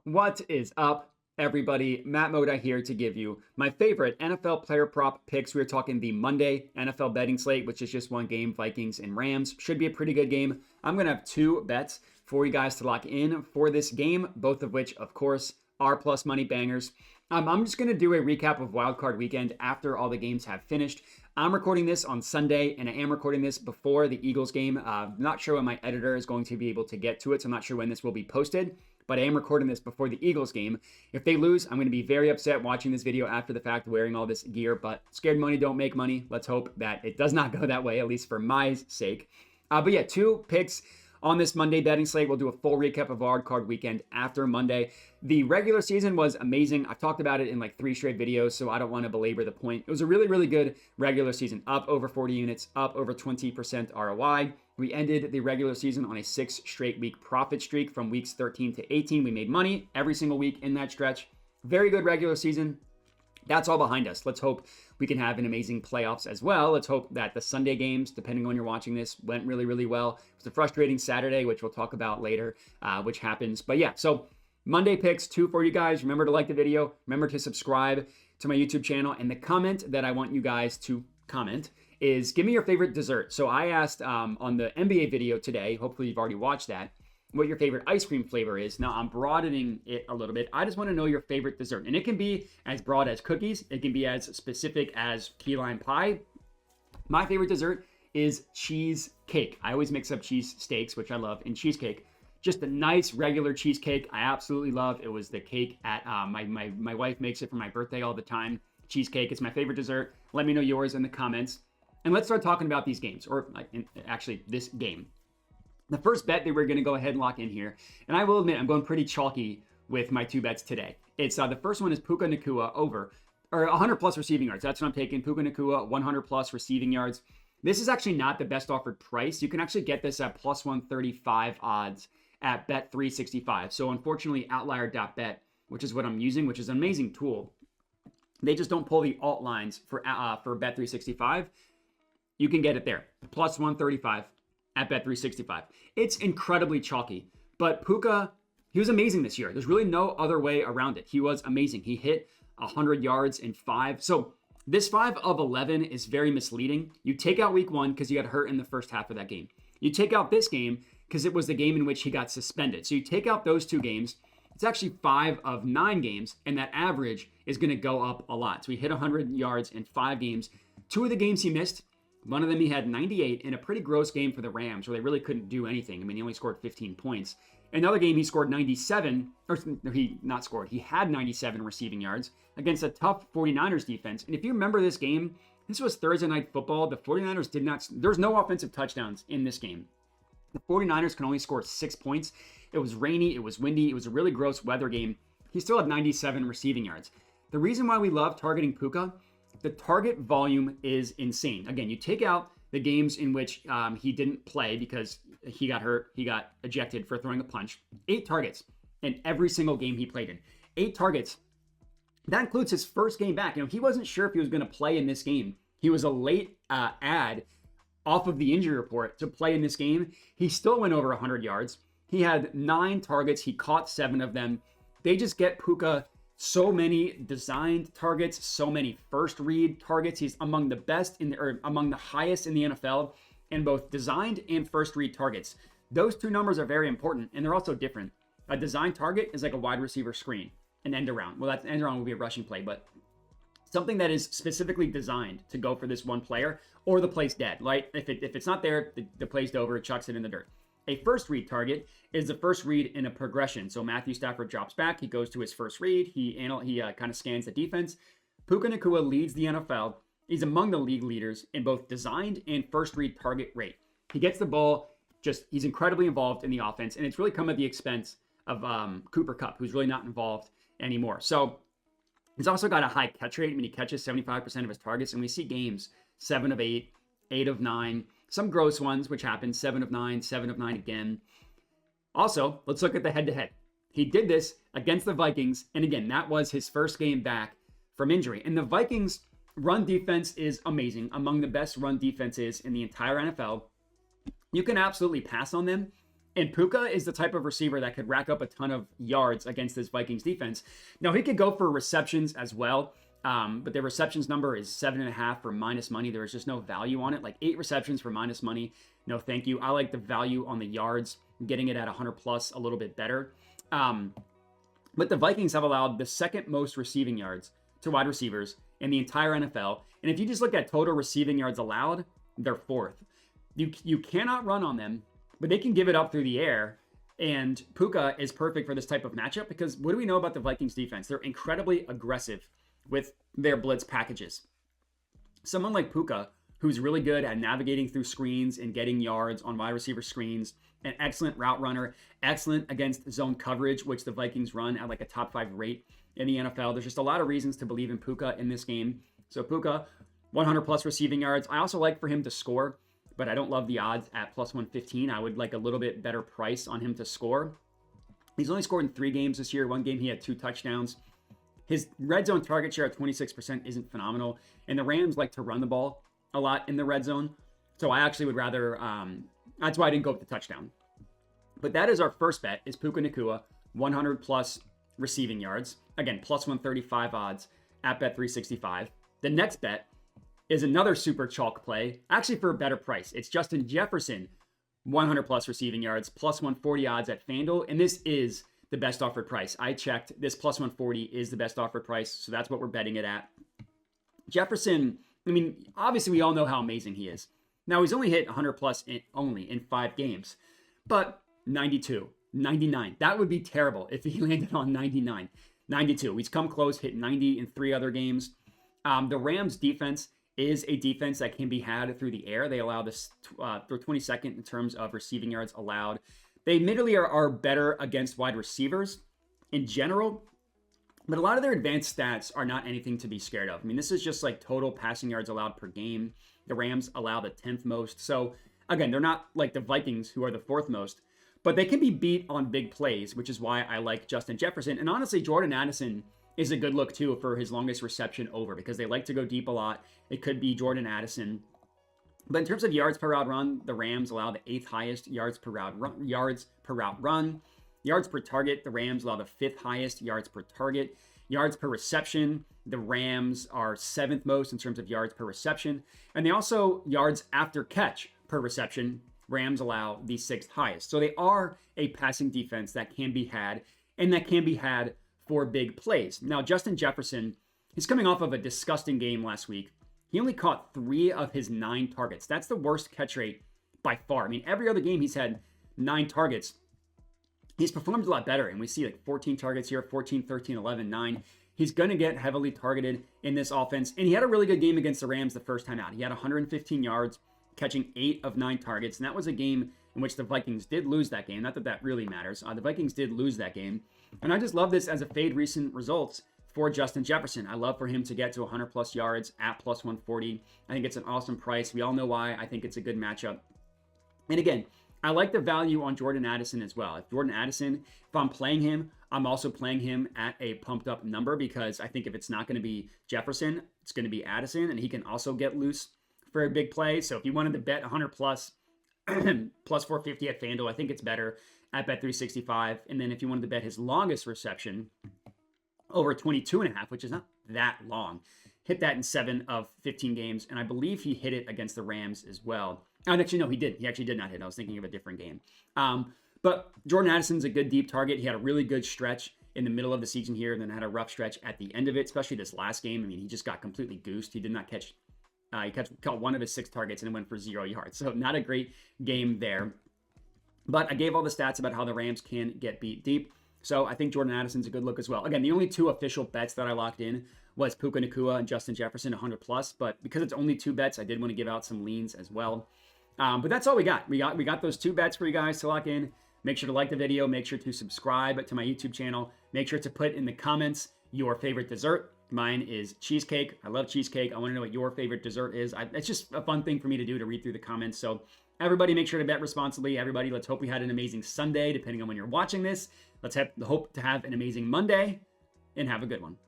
What is up, everybody? Matt Moda here to give you my favorite NFL player prop picks. We're talking the Monday NFL betting slate, which is just one game, Vikings and Rams. Should be a pretty good game. I'm going to have two bets for you guys to lock in for this game, both of which, of course, are plus money bangers. I'm just going to do a recap of Wild Card Weekend after all the games have finished. I'm recording this on Sunday, and I am recording this before the Eagles game. Not sure when my editor is going to be able to get to it, so I'm not sure when this will be posted. But I am recording this before the Eagles game. If they lose, I'm going to be very upset watching this video after the fact, wearing all this gear. But scared money don't make money. Let's hope that it does not go that way, at least for my sake. But yeah, two picks on this Monday betting slate. We'll do a full recap of Wild Card Weekend after Monday. The regular season was amazing. I've talked about it in like 3 straight videos, so I don't want to belabor the point. It was a really, really good regular season. Up over 40 units, up over 20% ROI. We ended the regular season on a 6 straight week profit streak from weeks 13 to 18. We made money every single week in that stretch. Very good regular season. That's all behind us. Let's hope we can have an amazing playoffs as well. Let's hope that the Sunday games, depending on when you're watching this, went really, really well. It was a frustrating Saturday, which we'll talk about later, which happens. But yeah, so Monday picks, 2 for you guys. Remember to like the video. Remember to subscribe to my YouTube channel. And the comment that I want you guys to comment is give me your favorite dessert. So I asked on the NBA video today, hopefully you've already watched that, what your favorite ice cream flavor is. Now I'm broadening it a little bit. I just want to know your favorite dessert. And it can be as broad as cookies. It can be as specific as key lime pie. My favorite dessert is cheesecake. I always mix up cheese steaks, which I love, and cheesecake. Just a nice regular cheesecake I absolutely love. It was the cake at, my wife makes it for my birthday all the time. Cheesecake is my favorite dessert. Let me know yours in the comments. And let's start talking about these games, or actually this game. The first bet that we're going to go ahead and lock in here, and I will admit I'm going pretty chalky with my 2 bets today. It's the first one is Puka Nacua over, or 100 plus receiving yards. That's what I'm taking. Puka Nacua, 100 plus receiving yards. This is actually not the best offered price. You can actually get this at plus 135 odds at Bet365. So unfortunately, outlier.bet, which is what I'm using, which is an amazing tool. They just don't pull the alt lines for Bet365. You can get it there, plus 135 at Bet365. It's incredibly chalky, but Puka, he was amazing this year. There's really no other way around it. He was amazing. He hit 100 yards in 5. So this 5 of 11 is very misleading. You take out week 1 because he got hurt in the first half of that game. You take out this game because it was the game in which he got suspended. So you take out those 2 games. It's actually 5 of 9 games, and that average is going to go up a lot. So he hit 100 yards in 5 games. 2 of the games he missed, one of them he had 98 in a pretty gross game for the Rams where they really couldn't do anything. I mean, he only scored 15 points. Another game he scored 97, or he had 97 receiving yards against a tough 49ers defense. And if you remember this game, this was Thursday Night Football. The 49ers there's no offensive touchdowns in this game. The 49ers can only score 6 points. It was rainy, it was windy, it was a really gross weather game. He still had 97 receiving yards. The reason why we love targeting Puka, the target volume is insane. Again, you take out the games in which he didn't play because he got hurt, he got ejected for throwing a punch. 8 targets in every single game he played in. 8 targets. That includes his first game back. You know, he wasn't sure if he was going to play in this game. He was a late ad off of the injury report to play in this game. He still went over 100 yards. He had 9 targets. He caught 7 of them. They just get Puka so many designed targets, so many first read targets. He's among the best among the highest in the NFL in both designed and first read targets. Those 2 numbers are very important, and they're also different. A designed target is like a wide receiver screen, an end around. Well, that end around will be a rushing play, but something that is specifically designed to go for this one player, or the play's dead. Like if it's not there, the play's over, it chucks it in the dirt. A first read target is the first read in a progression. So Matthew Stafford drops back. He goes to his first read. He kind of scans the defense. Puka Nacua leads the NFL. He's among the league leaders in both designed and first read target rate. He gets the ball. He's incredibly involved in the offense. And it's really come at the expense of Cooper Kupp, who's really not involved anymore. So he's also got a high catch rate. I mean, he catches 75% of his targets. And we see games 7 of 8, 8 of 9. Some gross ones, which happened, 7 of 9, 7 of 9 again. Also, let's look at the head-to-head. He did this against the Vikings, and again, that was his first game back from injury. And the Vikings' run defense is amazing, among the best run defenses in the entire NFL. You can absolutely pass on them. And Puka is the type of receiver that could rack up a ton of yards against this Vikings defense. Now, he could go for receptions as well, but the receptions number is 7.5 for minus money. There is just no value on it. Like 8 receptions for minus money. No, thank you. I like the value on the yards, getting it at 100 plus a little bit better. But the Vikings have allowed the second most receiving yards to wide receivers in the entire NFL. And if you just look at total receiving yards allowed, they're 4th. You cannot run on them, but they can give it up through the air. And Puka is perfect for this type of matchup because what do we know about the Vikings defense? They're incredibly aggressive with their blitz packages. Someone like Puka, who's really good at navigating through screens and getting yards on wide receiver screens, an excellent route runner, excellent against zone coverage, which the Vikings run at like a top 5 rate in the NFL. There's just a lot of reasons to believe in Puka in this game. So Puka, 100 plus receiving yards. I also like for him to score, but I don't love the odds at plus 115. I would like a little bit better price on him to score. He's only scored in 3 games this year. 1 game he had 2 touchdowns. His red zone target share at 26% isn't phenomenal. And the Rams like to run the ball a lot in the red zone. So I actually would rather, that's why I didn't go with the touchdown. But that is our first bet, is Puka Nacua, 100 plus receiving yards. Again, plus 135 odds at Bet365. The next bet is another super chalk play, actually for a better price. It's Justin Jefferson, 100 plus receiving yards, plus 140 odds at FanDuel. And this is the best offered price. I checked, this plus 140 is the best offered price. So that's what we're betting it at. Jefferson, I mean, obviously we all know how amazing he is. Now he's only hit 100 plus only in 5 games, but 92, 99. That would be terrible if he landed on 99, 92. He's come close, hit 90 in 3 other games. The Rams defense is a defense that can be had through the air. They allow this they're 22nd in terms of receiving yards allowed. They admittedly are better against wide receivers in general, but a lot of their advanced stats are not anything to be scared of. I mean, this is just like total passing yards allowed per game. The Rams allow the 10th most. So again, they're not like the Vikings, who are the 4th most, but they can be beat on big plays, which is why I like Justin Jefferson. And honestly, Jordan Addison is a good look too for his longest reception over, because they like to go deep a lot. It could be Jordan Addison. But in terms of yards per route run, the Rams allow the 8th highest yards per route run. Yards per target, the Rams allow the 5th highest yards per target. Yards per reception, the Rams are 7th most in terms of yards per reception. And they also, yards after catch per reception, Rams allow the 6th highest. So they are a passing defense that can be had, and that can be had for big plays. Now, Justin Jefferson, he's coming off of a disgusting game last week. He only caught 3 of his 9 targets. That's the worst catch rate by far. I mean, every other game he's had 9 targets. He's performed a lot better, and we see like 14 targets here, 14, 13, 11, 9. He's going to get heavily targeted in this offense, and he had a really good game against the Rams the first time out. He had 115 yards, catching 8 of 9 targets, and that was a game in which the Vikings did lose that game. Not that that really matters. The Vikings did lose that game, and I just love this as a fade recent results for Justin Jefferson. I love for him to get to 100 plus yards at plus 140. I think it's an awesome price. We all know why. I think it's a good matchup. And again, I like the value on Jordan Addison as well. If Jordan Addison, if I'm playing him, I'm also playing him at a pumped up number, because I think if it's not going to be Jefferson, it's going to be Addison, and he can also get loose for a big play. So if you wanted to bet 100 plus, plus 450 at FanDuel, I think it's better at Bet365. And then if you wanted to bet his longest reception, over 22.5, which is not that long, hit that in 7 of 15 games. And I believe he hit it against the Rams as well. And actually, no, he did. He actually did not hit. I was thinking of a different game. But Jordan Addison's a good deep target. He had a really good stretch in the middle of the season here, and then had a rough stretch at the end of it, especially this last game. I mean, he just got completely goosed. He did not catch, caught 1 of his 6 targets and it went for 0 yards. So not a great game there. But I gave all the stats about how the Rams can get beat deep. So I think Jordan Addison's a good look as well. Again, the only 2 official bets that I locked in was Puka Nacua and Justin Jefferson, 100 plus. But because it's only 2 bets, I did want to give out some leans as well. But that's all we got. We got those 2 bets for you guys to lock in. Make sure to like the video. Make sure to subscribe to my YouTube channel. Make sure to put in the comments your favorite dessert. Mine is cheesecake. I love cheesecake. I want to know what your favorite dessert is. It's just a fun thing for me to do, to read through the comments. So everybody, make sure to bet responsibly. Everybody, let's hope we had an amazing Sunday, depending on when you're watching this. Let's hope to have an amazing Monday, and have a good one.